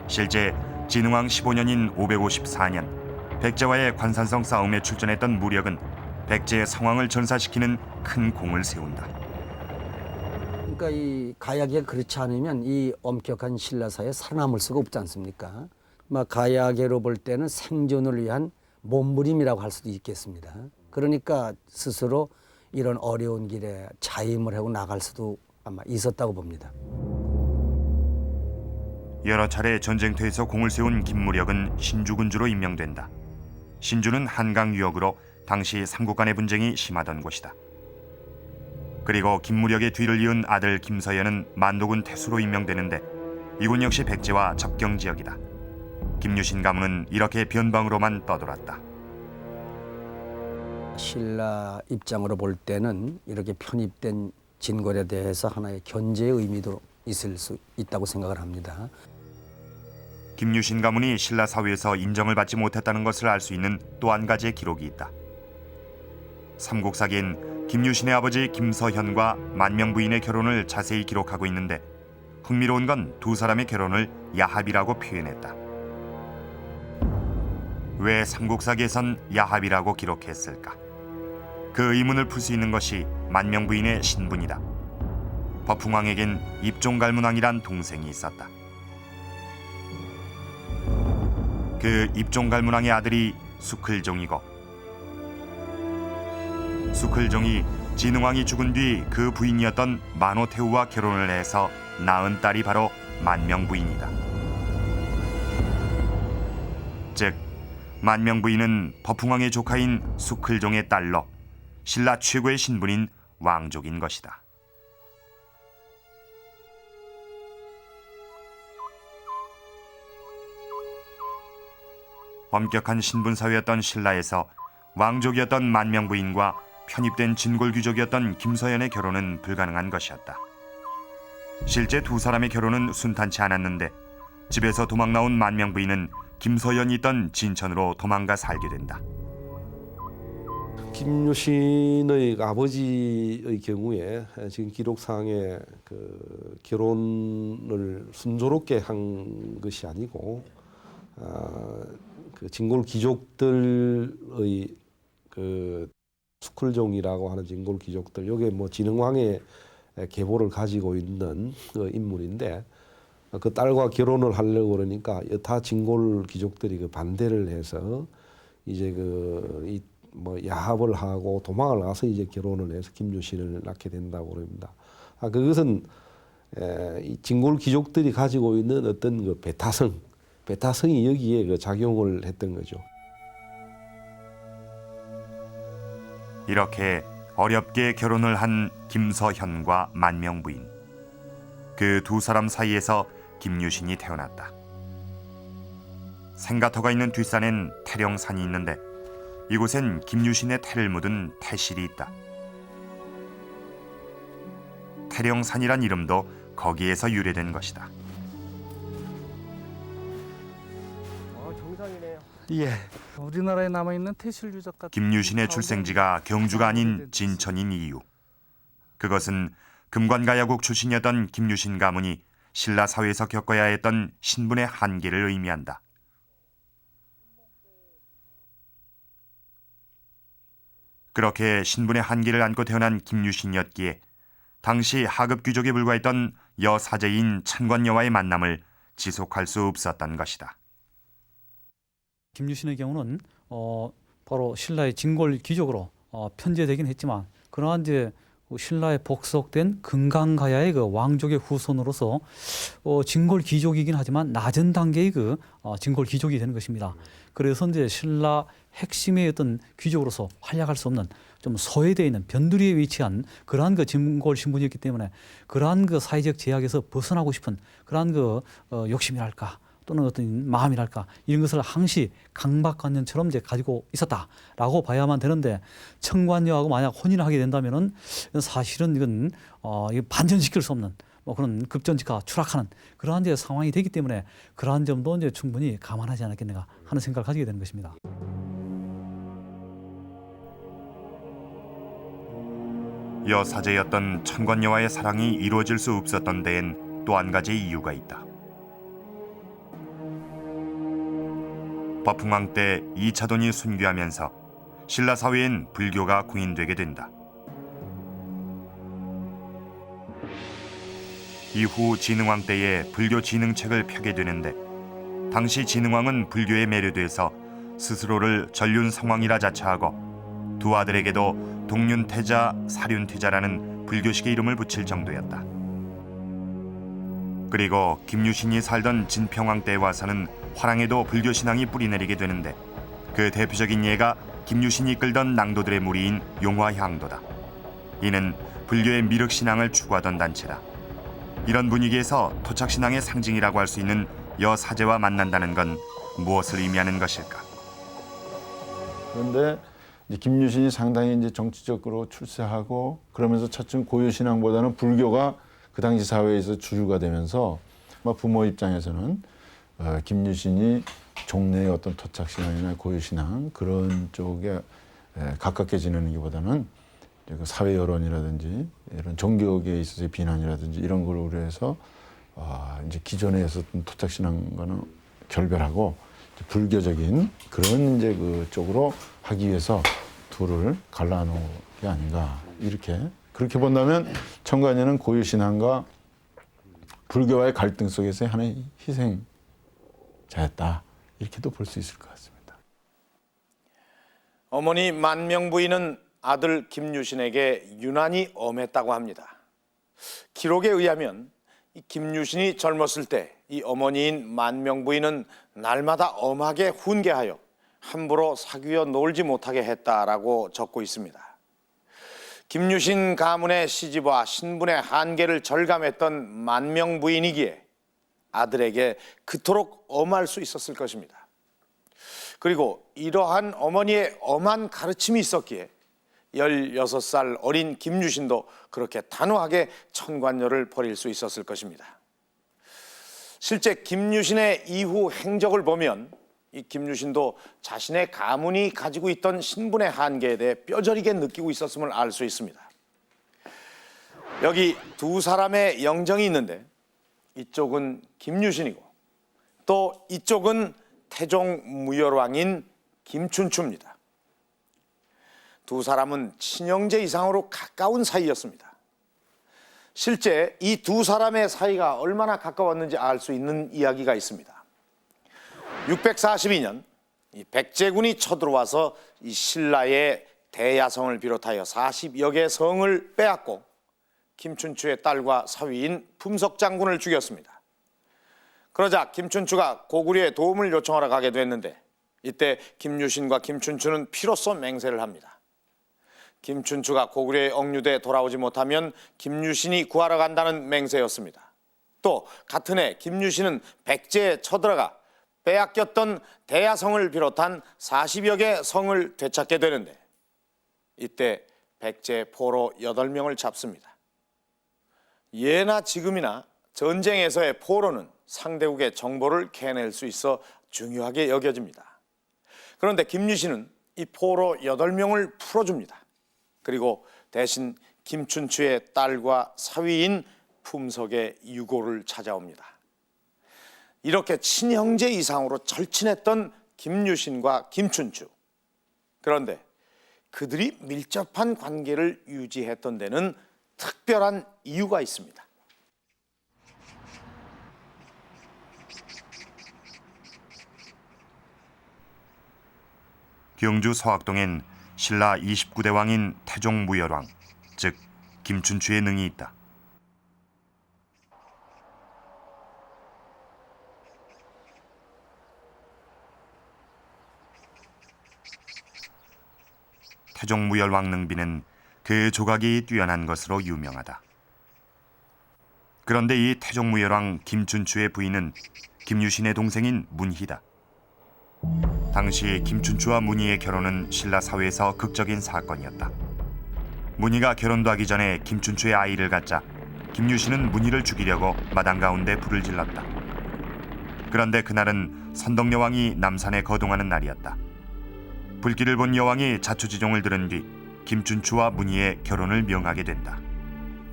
실제 진흥왕 15년인 554년 백제와의 관산성 싸움에 출전했던 무력은 백제의 상황을 전사시키는 큰 공을 세운다. 그러니까 이 가야계가 그렇지 않으면 이 엄격한 신라사에 살아남을 수가 없지 않습니까? 가야계로 볼 때는 생존을 위한 몸부림이라고 할 수도 있겠습니다. 그러니까 스스로 이런 어려운 길에 자임을 하고 나갈 수도 아마 있었다고 봅니다. 여러 차례 전쟁터에서 공을 세운 김무력은 신주군주로 임명된다. 신주는 한강 유역으로 당시 삼국 간의 분쟁이 심하던 곳이다. 그리고 김무력의 뒤를 이은 아들 김서연은 만도군 태수로 임명되는데 이군 역시 백제와 접경 지역이다. 김유신 가문은 이렇게 변방으로만 떠돌았다. 신라 입장으로 볼 때는 이렇게 편입된 진골에 대해서 하나의 견제의 의미도 있을 수 있다고 생각을 합니다. 김유신 가문이 신라 사회에서 인정을 받지 못했다는 것을 알 수 있는 또 한 가지의 기록이 있다. 삼국사기엔 김유신의 아버지 김서현과 만명부인의 결혼을 자세히 기록하고 있는데 흥미로운 건 두 사람의 결혼을 야합이라고 표현했다. 왜 삼국사기에선 야합이라고 기록했을까? 그 의문을 풀 수 있는 것이 만명부인의 신분이다. 버풍왕에겐 입종갈문왕이란 동생이 있었다. 그 입종갈문왕의 아들이 수클종이고 수클종이 진흥왕이 죽은 뒤 그 부인이었던 만호태우와 결혼을 해서 낳은 딸이 바로 만명부인이다. 즉 만명부인은 버풍왕의 조카인 수클종의 딸로 신라 최고의 신분인 왕족인 것이다. 엄격한 신분 사회였던 신라에서 왕족이었던 만명부인과 편입된 진골귀족이었던 김서연의 결혼은 불가능한 것이었다. 실제 두 사람의 결혼은 순탄치 않았는데 집에서 도망 나온 만명부인은 김서연이 있던 진천으로 도망가 살게 된다. 김유신의 아버지의 경우에 지금 기록상에 그 결혼을 순조롭게 한 것이 아니고 그 진골 귀족들의 그 수클종이라고 하는 진골 귀족들, 요게 뭐 진흥왕의 계보를 가지고 있는 그 인물인데 그 딸과 결혼을 하려고 그러니까 여타 진골 귀족들이 그 반대를 해서 이제 그 뭐 야합을 하고 도망을 나서 이제 결혼을 해서 김유신을 낳게 된다고 그럽니다. 그것은 이 진골 귀족들이 가지고 있는 어떤 그 배타성이 여기에 그 작용을 했던 거죠. 이렇게 어렵게 결혼을 한 김서현과 만명부인. 그 두 사람 사이에서 김유신이 태어났다. 생가터가 있는 뒷산엔 태령산이 있는데 이곳엔 김유신의 태를 묻은 태실이 있다. 태령산이란 이름도 거기에서 유래된 것이다. 정상이네요. 예, 우리나라에 남아있는 태실 유적 같은 김유신의 출생지가 경주가 아닌 진천인 이유. 그것은 금관가야국 출신이었던 김유신 가문이 신라 사회에서 겪어야 했던 신분의 한계를 의미한다. 그렇게 신분의 한계를 안고 태어난 김유신이었기에 당시 하급 귀족에 불과했던 여사제인 찬관여와의 만남을 지속할 수 없었던 것이다. 김유신의 경우는 바로 신라의 진골 귀족으로 편제되긴 했지만 그러한 이제 신라에 복속된 금강가야의 그 왕족의 후손으로서 진골 귀족이긴 하지만 낮은 단계의 그 진골 귀족이 되는 것입니다. 그래서 이제 신라 핵심의 어떤 귀족으로서 활약할 수 없는 좀 소외되어 있는 변두리에 위치한 그러한 그 진골 신분이었기 때문에 그러한 그 사회적 제약에서 벗어나고 싶은 그러한 그 욕심이랄까 또는 어떤 마음이랄까 이런 것을 항시 강박관념처럼 이제 가지고 있었다라고 봐야만 되는데 청관녀하고 만약 혼인을 하게 된다면은 사실은 이건 이거 반전시킬 수 없는 뭐 그런 급전직하 추락하는 그러한 이제 상황이 되기 때문에 그러한 점도 이제 충분히 감안하지 않았겠는가 하는 생각을 가지게 되는 것입니다. 여사제였던 천관녀와의 사랑이 이루어질 수 없었던 데엔 또 한 가지 이유가 있다. 법흥왕 때 이차돈이 순교하면서 신라 사회엔 불교가 공인되게 된다. 이후 진흥왕 때에 불교 진흥책을 펴게 되는데 당시 진흥왕은 불교에 매료돼서 스스로를 전륜성왕이라 자처하고 두 아들에게도 동륜태자, 사륜태자라는 불교식의 이름을 붙일 정도였다. 그리고 김유신이 살던 진평왕 때에 와서는 화랑에도 불교 신앙이 뿌리내리게 되는데 그 대표적인 예가 김유신이 이끌던 낭도들의 무리인 용화향도다. 이는 불교의 미륵신앙을 추구하던 단체다. 이런 분위기에서 토착신앙의 상징이라고 할 수 있는 여사제와 만난다는 건 무엇을 의미하는 것일까? 그런데 이제 김유신이 상당히 이제 정치적으로 출세하고 그러면서 차츰 고유신앙보다는 불교가 그 당시 사회에서 주류가 되면서 부모 입장에서는 김유신이 종래의 어떤 토착신앙이나 고유신앙 그런 쪽에 가깝게 지내는 것보다는 그 사회 여론이라든지 이런 종교계에 있어서의 비난이라든지 이런 걸 우려해서 이제 기존에 있었던 토착신앙과는 결별하고 불교적인 그런 이제 그 쪽으로 하기 위해서 둘을 갈라놓은 게 아닌가 그렇게 본다면 청관녀는 고유신앙과 불교와의 갈등 속에서의 하나의 희생자였다 이렇게도 볼 수 있을 것 같습니다. 어머니 만명부인은 아들 김유신에게 유난히 엄했다고 합니다. 기록에 의하면 이 김유신이 젊었을 때 이 어머니인 만명부인은 날마다 엄하게 훈계하여 함부로 사귀어 놀지 못하게 했다라고 적고 있습니다. 김유신 가문의 시집와 신분의 한계를 절감했던 만명부인이기에 아들에게 그토록 엄할 수 있었을 것입니다. 그리고 이러한 어머니의 엄한 가르침이 있었기에 16살 어린 김유신도 그렇게 단호하게 천관녀를 버릴 수 있었을 것입니다. 실제 김유신의 이후 행적을 보면 이 김유신도 자신의 가문이 가지고 있던 신분의 한계에 대해 뼈저리게 느끼고 있었음을 알 수 있습니다. 여기 두 사람의 영정이 있는데 이쪽은 김유신이고 또 이쪽은 태종 무열왕인 김춘추입니다. 두 사람은 친형제 이상으로 가까운 사이였습니다. 실제 이 두 사람의 사이가 얼마나 가까웠는지 알 수 있는 이야기가 있습니다. 642년 이 백제군이 쳐들어와서 이 신라의 대야성을 비롯하여 40여 개 성을 빼앗고 김춘추의 딸과 사위인 품석장군을 죽였습니다. 그러자 김춘추가 고구려에 도움을 요청하러 가게 됐는데 이때 김유신과 김춘추는 피로써 맹세를 합니다. 김춘추가 고구려에 억류돼 돌아오지 못하면 김유신이 구하러 간다는 맹세였습니다. 또 같은 해 김유신은 백제에 쳐들어가 빼앗겼던 대야성을 비롯한 40여 개 성을 되찾게 되는데 이때 백제 포로 8명을 잡습니다. 예나 지금이나 전쟁에서의 포로는 상대국의 정보를 캐낼 수 있어 중요하게 여겨집니다. 그런데 김유신은 이 포로 8명을 풀어줍니다. 그리고 대신 김춘추의 딸과 사위인 품석의 유고를 찾아옵니다. 이렇게 친형제 이상으로 절친했던 김유신과 김춘추. 그런데 그들이 밀접한 관계를 유지했던 데는 특별한 이유가 있습니다. 경주 서학동엔 신라 29대 왕인 태종 무열왕, 즉 김춘추의 능이 있다. 태종 무열왕 능비는 그 조각이 뛰어난 것으로 유명하다. 그런데 이 태종무열왕 김춘추의 부인은 김유신의 동생인 문희다. 당시 김춘추와 문희의 결혼은 신라 사회에서 극적인 사건이었다. 문희가 결혼도 하기 전에 김춘추의 아이를 갖자 김유신은 문희를 죽이려고 마당 가운데 불을 질렀다. 그런데 그날은 선덕여왕이 남산에 거동하는 날이었다. 불길을 본 여왕이 자초지종을 들은 뒤 김춘추와 문희의 결혼을 명하게 된다.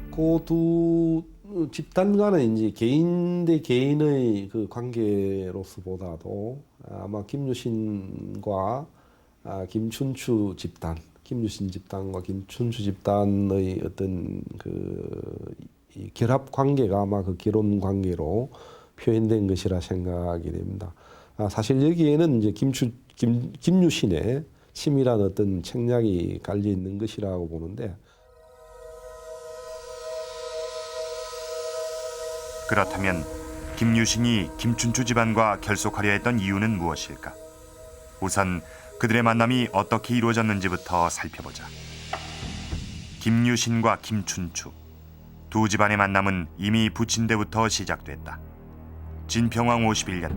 그 두 집단 간은 이제 개인 대 개인의 그 관계로서보다도 아마 김유신과 김춘추 집단, 김유신 집단과 김춘추 집단의 어떤 이 결합 관계가 아마 그 결혼 관계로 표현된 것이라 생각이 됩니다. 사실 여기에는 이제 김유신의 치밀한 어떤 책략이 깔려 있는 것이라고 보는데. 그렇다면 김유신이 김춘추 집안과 결속하려 했던 이유는 무엇일까? 우선 그들의 만남이 어떻게 이루어졌는지부터 살펴보자. 김유신과 김춘추 두 집안의 만남은 이미 부친 때부터 시작됐다. 진평왕 51년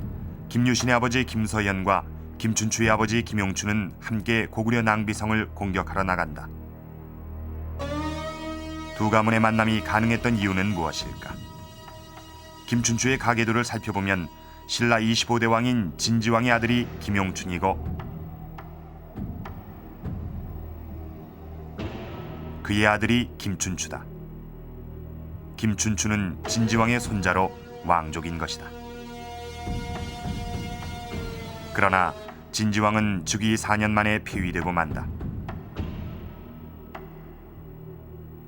김유신의 아버지 김서현과 김춘추의 아버지 김용춘은 함께 고구려 낭비성을 공격하러 나간다. 두 가문의 만남이 가능했던 이유는 무엇일까? 김춘추의 가계도를 살펴보면 신라 25대 왕인 진지왕의 아들이 김용춘이고 그의 아들이 김춘추다. 김춘추는 진지왕의 손자로 왕족인 것이다. 그러나 진지왕은 즉위 4년 만에 폐위되고 만다.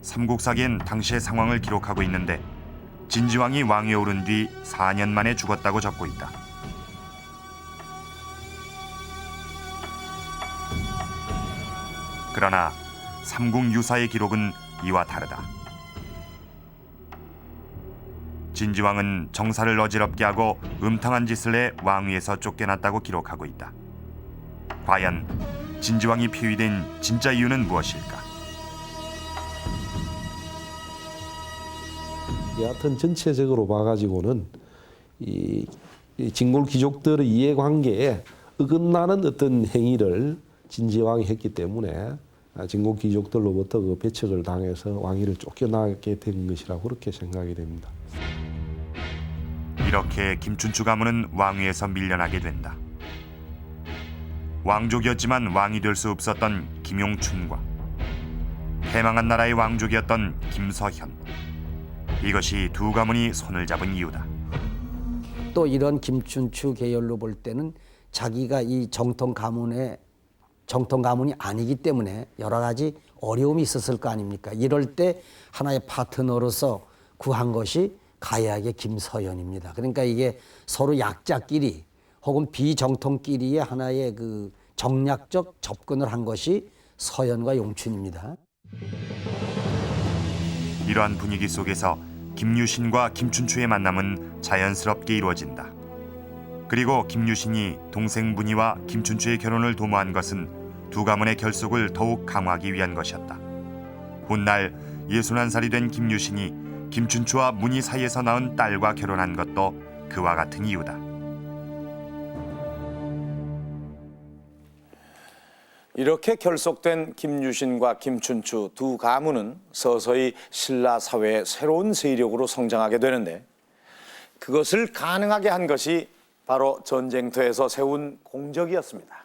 삼국사기엔 당시의 상황을 기록하고 있는데 진지왕이 왕위에 오른 뒤 4년 만에 죽었다고 적고 있다. 그러나 삼국유사의 기록은 이와 다르다. 진지왕은 정사를 어지럽게 하고 음탕한 짓을 해 왕위에서 쫓겨났다고 기록하고 있다. 과연 진지왕이 폐위된 진짜 이유는 무엇일까? 여하튼 전체적으로 봐가지고는 이 진골 귀족들의 이해관계에 어긋나는 어떤 행위를 진지왕이 했기 때문에 진골 귀족들로부터 그 배척을 당해서 왕위를 쫓겨나게 된 것이라고 그렇게 생각이 됩니다. 이렇게 김춘추 가문은 왕위에서 밀려나게 된다. 왕족이었지만 왕이 될 수 없었던 김용춘과 패망한 나라의 왕족이었던 김서현, 이것이 두 가문이 손을 잡은 이유다. 또 이런 김춘추 계열로 볼 때는 자기가 이 정통 가문이 아니기 때문에 여러 가지 어려움이 있었을 거 아닙니까? 이럴 때 하나의 파트너로서 구한 것이 가야의 김서현입니다. 그러니까 이게 서로 약자끼리 혹은 비정통끼리의 하나의 그 정략적 접근을 한 것이 서현과 용춘입니다. 이러한 분위기 속에서 김유신과 김춘추의 만남은 자연스럽게 이루어진다. 그리고 김유신이 동생 문희와 김춘추의 결혼을 도모한 것은 두 가문의 결속을 더욱 강화하기 위한 것이었다. 훗날 61살이 된 김유신이 김춘추와 문희 사이에서 낳은 딸과 결혼한 것도 그와 같은 이유다. 이렇게 결속된 김유신과 김춘추 두 가문은 서서히 신라 사회의 새로운 세력으로 성장하게 되는데, 그것을 가능하게 한 것이 바로 전쟁터에서 세운 공적이었습니다.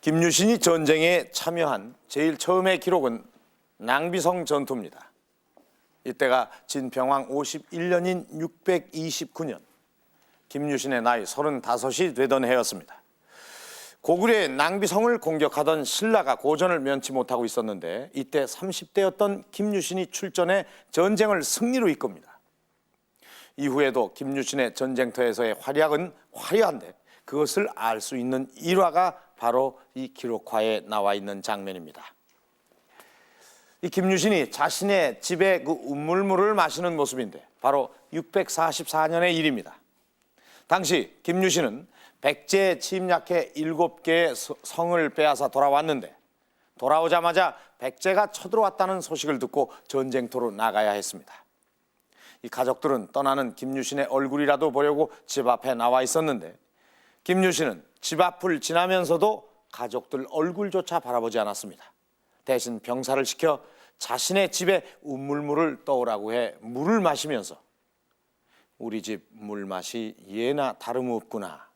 김유신이 전쟁에 참여한 제일 처음의 기록은 낭비성 전투입니다. 이때가 진평왕 51년인 629년, 김유신의 나이 35이 되던 해였습니다. 고구려의 낭비성을 공격하던 신라가 고전을 면치 못하고 있었는데, 이때 30대였던 김유신이 출전해 전쟁을 승리로 이끕니다. 이후에도 김유신의 전쟁터에서의 활약은 화려한데, 그것을 알 수 있는 일화가 바로 이 기록화에 나와 있는 장면입니다. 이 김유신이 자신의 집에 그 우물물을 마시는 모습인데, 바로 644년의 일입니다. 당시 김유신은 백제에 침략해 7개의 성을 빼앗아 돌아왔는데, 돌아오자마자 백제가 쳐들어왔다는 소식을 듣고 전쟁터로 나가야 했습니다. 이 가족들은 떠나는 김유신의 얼굴이라도 보려고 집 앞에 나와 있었는데 김유신은 집 앞을 지나면서도 가족들 얼굴조차 바라보지 않았습니다. 대신 병사를 시켜 자신의 집에 우물물을 떠오라고 해 물을 마시면서 우리 집 물맛이 예나 다름없구나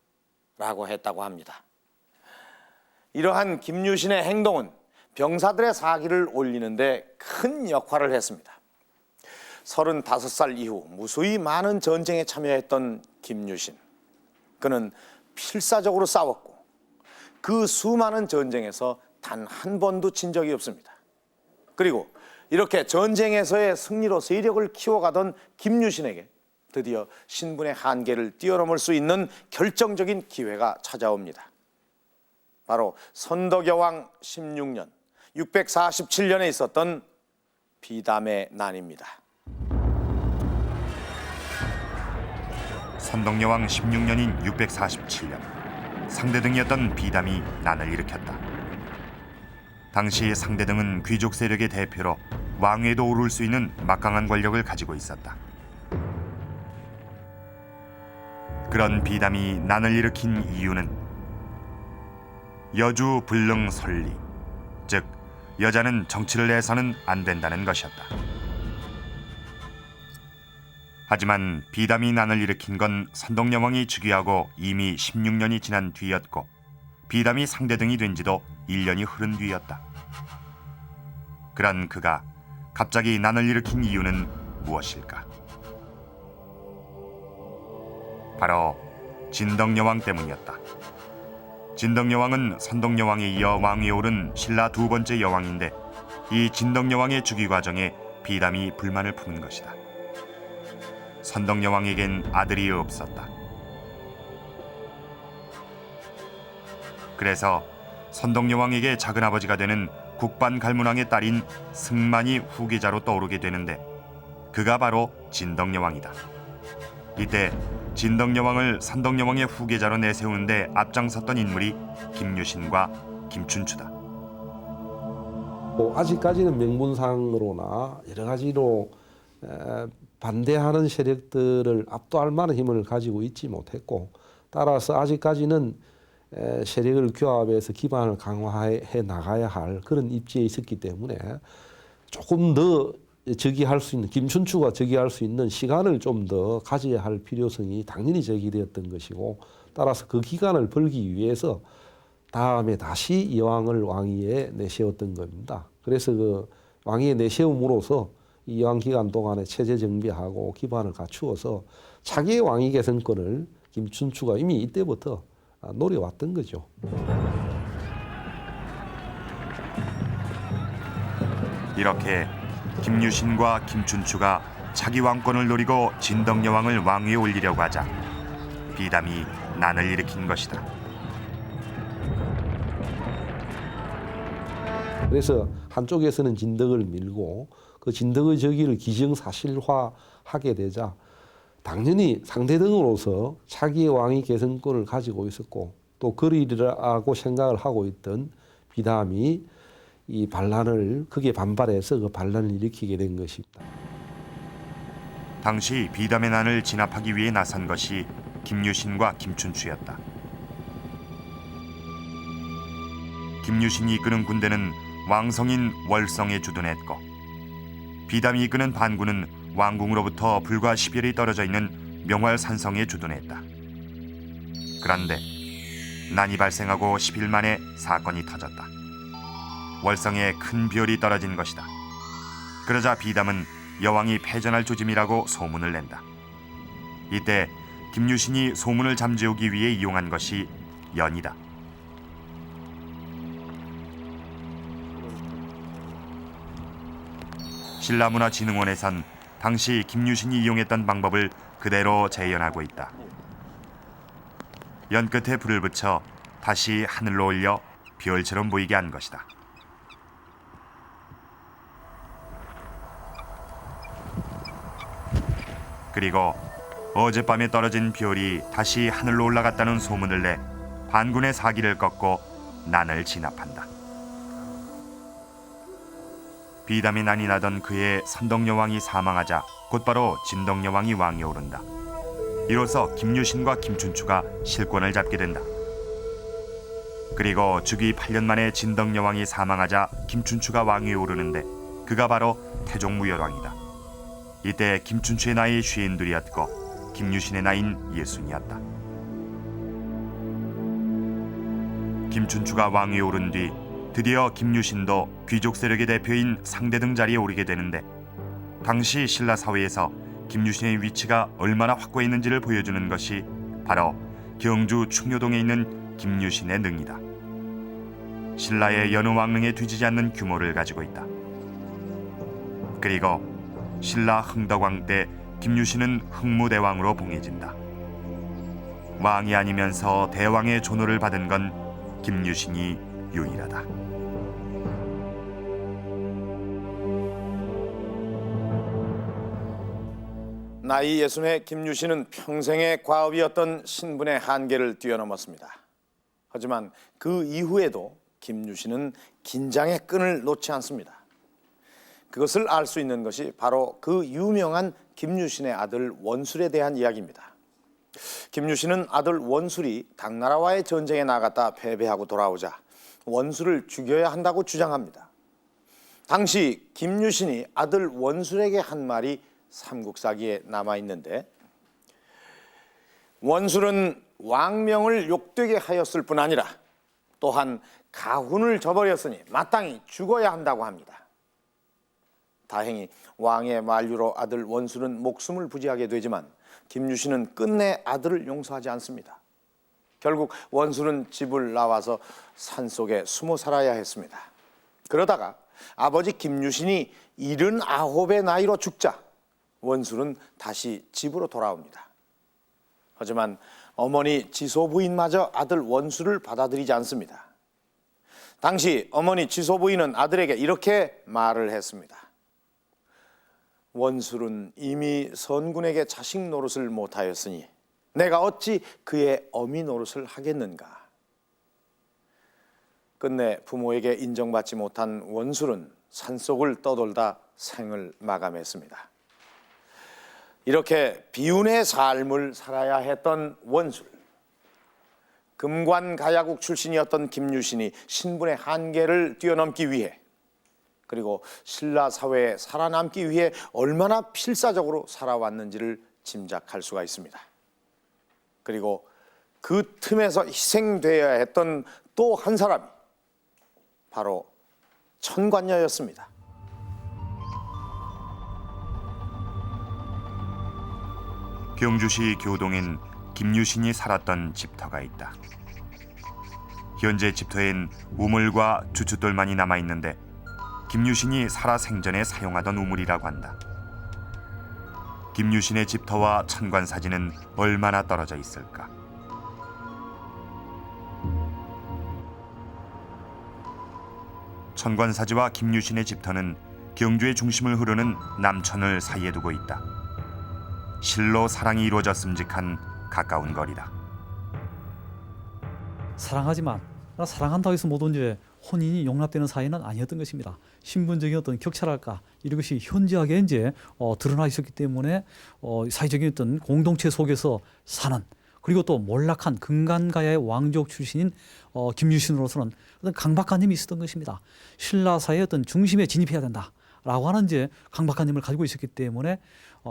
라고 했다고 합니다. 이러한 김유신의 행동은 병사들의 사기를 올리는데 큰 역할을 했습니다. 35살 이후 무수히 많은 전쟁에 참여했던 김유신. 그는 필사적으로 싸웠고 그 수많은 전쟁에서 단 한 번도 진 적이 없습니다. 그리고 이렇게 전쟁에서의 승리로 세력을 키워가던 김유신에게 드디어 신분의 한계를 뛰어넘을 수 있는 결정적인 기회가 찾아옵니다. 바로 선덕여왕 16년 647년에 있었던 비담의 난입니다. 선덕여왕 16년인 647년 상대등이었던 비담이 난을 일으켰다. 당시 상대등은 귀족 세력의 대표로 왕위에도 오를 수 있는 막강한 권력을 가지고 있었다. 그런 비담이 난을 일으킨 이유는 여주 불능 설리, 즉 여자는 정치를 해서는 안 된다는 것이었다. 하지만 비담이 난을 일으킨 건 선덕여왕이 즉위하고 이미 16년이 지난 뒤였고 비담이 상대등이 된 지도 1년이 흐른 뒤였다. 그런 그가 갑자기 난을 일으킨 이유는 무엇일까? 바로 진덕여왕 때문이었다. 진덕여왕은 선덕여왕에 이어 왕위에 오른 신라 두 번째 여왕인데 이 진덕여왕의 즉위 과정에 비담이 불만을 푸는 것이다. 선덕여왕에겐 아들이 없었다. 그래서 선덕여왕에게 작은아버지가 되는 국반갈문왕의 딸인 승만이 후계자로 떠오르게 되는데 그가 바로 진덕여왕이다. 이때 진덕여왕을 선덕여왕의 후계자로 내세우는데 앞장섰던 인물이 김유신과 김춘추다. 아직까지는 명분상으로나 여러 가지로 반대하는 세력들을 압도할 만한 힘을 가지고 있지 못했고 따라서 아직까지는 세력을 규합해서 기반을 강화해 나가야 할 그런 입지에 있었기 때문에 조금 더 즉위할 수 있는 김춘추가 즉위할 수 있는 시간을 좀 더 가져야 할 필요성이 당연히 제기되었던 것이고 따라서 그 기간을 벌기 위해서 다음에 다시 여왕을 왕위에 내세웠던 겁니다. 그래서 그 왕위에 내세움으로써 이 여왕 기간 동안에 체제 정비하고 기반을 갖추어서 차기의 왕위 개선권을 김춘추가 이미 이때부터 노려왔던 거죠. 이렇게 김유신과 김춘추가 차기 왕권을 노리고 진덕여왕을 왕위에 올리려고 하자 비담이 난을 일으킨 것이다. 그래서 한쪽에서는 진덕을 밀고 그 진덕의 저기를 기정사실화하게 되자 당연히 상대등으로서 차기의 왕위 개선권을 가지고 있었고 또 그리라고 생각을 하고 있던 비담이 이 반란을 크게 반발해서 그 반란을 일으키게 된 것입니다. 당시 비담의 난을 진압하기 위해 나선 것이 김유신과 김춘추였다. 김유신이 이끄는 군대는 왕성인 월성에 주둔했고 비담이 이끄는 반군은 왕궁으로부터 불과 10여리 떨어져 있는 명활산성에 주둔했다. 그런데 난이 발생하고 10일 만에 사건이 터졌다. 월성에 큰 비열이 떨어진 것이다. 그러자 비담은 여왕이 패전할 조짐이라고 소문을 낸다. 이때 김유신이 소문을 잠재우기 위해 이용한 것이 연이다. 신라문화진흥원에선 당시 김유신이 이용했던 방법을 그대로 재현하고 있다. 연 끝에 불을 붙여 다시 하늘로 올려 별처럼 보이게 한 것이다. 그리고 어젯밤에 떨어진 별이 다시 하늘로 올라갔다는 소문을 내 반군의 사기를 꺾고 난을 진압한다. 비담이 난이 나던 그의 선덕여왕이 사망하자 곧바로 진덕여왕이 왕위에 오른다. 이로써 김유신과 김춘추가 실권을 잡게 된다. 그리고 주기 8년 만에 진덕여왕이 사망하자 김춘추가 왕위에 오르는데 그가 바로 태종무열왕이다. 이때 김춘추의 나이 52이었고 김유신의 나이는 60이었다. 김춘추가 왕위에 오른 뒤 드디어 김유신도 귀족 세력의 대표인 상대등 자리에 오르게 되는데 당시 신라 사회에서 김유신의 위치가 얼마나 확고해 있는지를 보여주는 것이 바로 경주 충효동에 있는 김유신의 능이다. 신라의 여느 왕릉에 뒤지지 않는 규모를 가지고 있다. 그리고 신라 흥덕왕 때 김유신은 흥무대왕으로 봉해진다. 왕이 아니면서 대왕의 존호를 받은 건 김유신이 유일하다. 나이 60의 김유신은 평생의 과업이었던 신분의 한계를 뛰어넘었습니다. 하지만 그 이후에도 김유신은 긴장의 끈을 놓지 않습니다. 그것을 알 수 있는 것이 바로 그 유명한 김유신의 아들 원술에 대한 이야기입니다. 김유신은 아들 원술이 당나라와의 전쟁에 나갔다 패배하고 돌아오자 원술을 죽여야 한다고 주장합니다. 당시 김유신이 아들 원술에게 한 말이 삼국사기에 남아있는데, 원술은 왕명을 욕되게 하였을 뿐 아니라 또한 가훈을 저버렸으니 마땅히 죽어야 한다고 합니다. 다행히 왕의 만류로 아들 원술은 목숨을 부지하게 되지만 김유신은 끝내 아들을 용서하지 않습니다. 결국 원술은 집을 나와서 산속에 숨어 살아야 했습니다. 그러다가 아버지 김유신이 79의 나이로 죽자 원술은 다시 집으로 돌아옵니다. 하지만 어머니 지소 부인마저 아들 원술을 받아들이지 않습니다. 당시 어머니 지소 부인은 아들에게 이렇게 말을 했습니다. 원술은 이미 선군에게 자식 노릇을 못하였으니 내가 어찌 그의 어미 노릇을 하겠는가. 끝내 부모에게 인정받지 못한 원술은 산속을 떠돌다 생을 마감했습니다. 이렇게 비운의 삶을 살아야 했던 원술, 금관가야국 출신이었던 김유신이 신분의 한계를 뛰어넘기 위해, 그리고 신라 사회에 살아남기 위해 얼마나 필사적으로 살아왔는지를 짐작할 수가 있습니다. 그리고 그 틈에서 희생되어야 했던 또 한 사람이 바로 천관녀였습니다. 경주시 교동엔 김유신이 살았던 집터가 있다. 현재 집터엔 우물과 주춧돌만이 남아있는데 김유신이 살아 생전에 사용하던 우물이라고 한다. 김유신의 집터와 천관 사진은 얼마나 떨어져 있을까? 천관 사지와 김유신의 집터는 경주의 중심을 흐르는 남천을 사이에 두고 있다. 실로 사랑이 이루어졌음직한 가까운 거리다. 사랑하지만 사랑한다고 해서 뭐든지 혼인이 용납되는 사이는 아니었던 것입니다. 신분적인 어떤 격차랄까 이런 것이 현저하게 이제 드러나 있었기 때문에 사회적인 어떤 공동체 속에서 사는, 그리고 또 몰락한 금관가야의 왕족 출신인 김유신으로서는 어떤 강박관념이 있었던 것입니다. 신라 사회의 어떤 중심에 진입해야 된다라고 하는 이제 강박관념을 가지고 있었기 때문에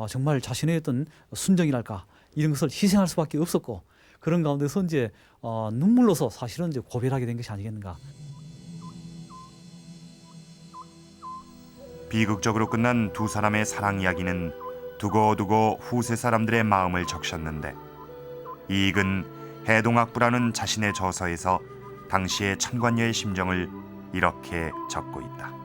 정말 자신의 어떤 순정이랄까 이런 것을 희생할 수밖에 없었고, 그런 가운데서 이제 눈물로서 사실은 이제 고백을 하게 된 것이 아니겠는가. 비극적으로 끝난 두 사람의 사랑 이야기는 두고두고 후세 사람들의 마음을 적셨는데, 이익은 해동학부라는 자신의 저서에서 당시의 천관녀의 심정을 이렇게 적고 있다.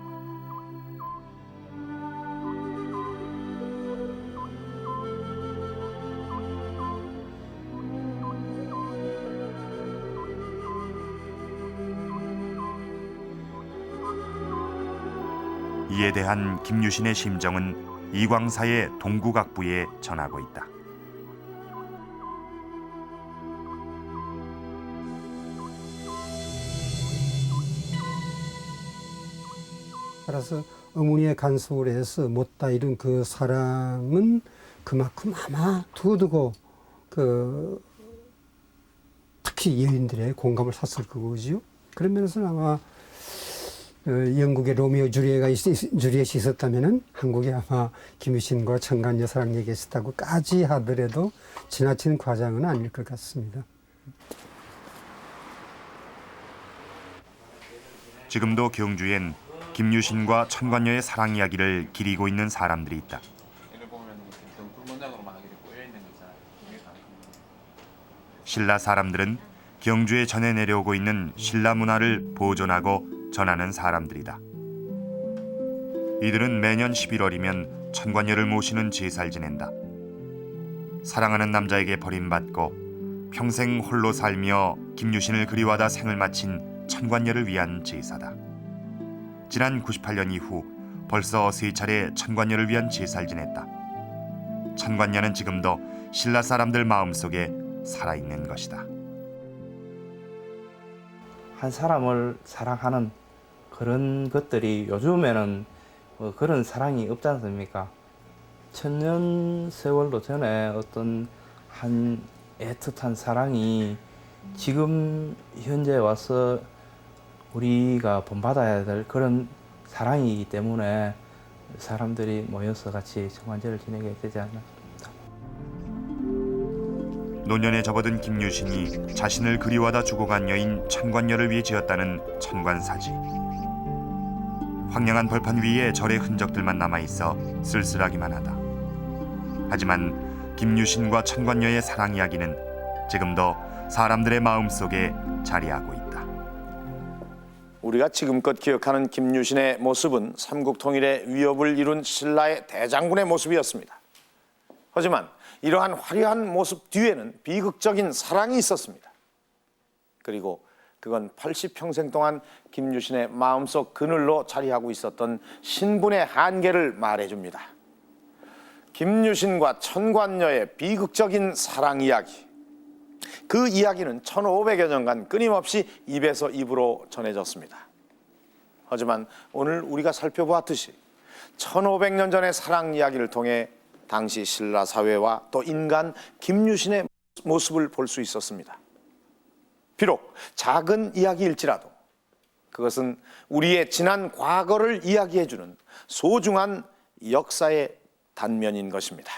이에 대한 김유신의 심정은 이광사의 동국학부에 전하고 있다. 따라서 어머니의 간섭을 해서 못다 이룬 그 사랑은 그만큼 아마 두고두고 그 특히 여인들의 공감을 샀을 거고요. 그런 면에서는 아마 영국의 로미오 주리엣이 있었다면은 한국에 아마 김유신과 천관녀 사랑 얘기가 있었다고까지 하더라도 지나친 과장은 아닐 것 같습니다. 지금도 경주엔 김유신과 천관녀의 사랑 이야기를 기리고 있는 사람들이 있다. 신라 사람들은 경주에 전해 내려오고 있는 신라 문화를 보존하고 전하는 사람들이다. 이들은 매년 11월이면 천관녀를 모시는 제사를 지낸다. 사랑하는 남자에게 버림받고 평생 홀로 살며 김유신을 그리워하다 생을 마친 천관녀를 위한 제사다. 지난 98년 이후 벌써 3차례 천관녀를 위한 제사를 지냈다. 천관녀는 지금도 신라 사람들 마음속에 살아있는 것이다. 한 사람을 사랑하는 그런 것들이 요즘에는 그런 사랑이 없지 않습니까? 천년 세월도 전에 어떤 한 애틋한 사랑이 지금 현재 와서 우리가 본받아야 될 그런 사랑이기 때문에 사람들이 모여서 같이 천관제를 지내게 되지 않나 싶습니다. 노년에 접어든 김유신이 자신을 그리워하다 죽어간 여인 천관녀를 위해 지었다는 천관사지. 황량한 벌판 위에 절의 흔적들만 남아있어 쓸쓸하기만 하다. 하지만 김유신과 천관녀의 사랑 이야기는 지금도 사람들의 마음속에 자리하고 있다. 우리가 지금껏 기억하는 김유신의 모습은 삼국 통일의 위협을 이룬 신라의 대장군의 모습이었습니다. 하지만 이러한 화려한 모습 뒤에는 비극적인 사랑이 있었습니다. 그리고 그건 80평생 동안 김유신의 마음속 그늘로 자리하고 있었던 신분의 한계를 말해줍니다. 김유신과 천관녀의 비극적인 사랑 이야기. 그 이야기는 1500여 년간 끊임없이 입에서 입으로 전해졌습니다. 하지만 오늘 우리가 살펴보았듯이 1500년 전의 사랑 이야기를 통해 당시 신라 사회와 또 인간 김유신의 모습을 볼 수 있었습니다. 비록 작은 이야기일지라도 그것은 우리의 지난 과거를 이야기해주는 소중한 역사의 단면인 것입니다.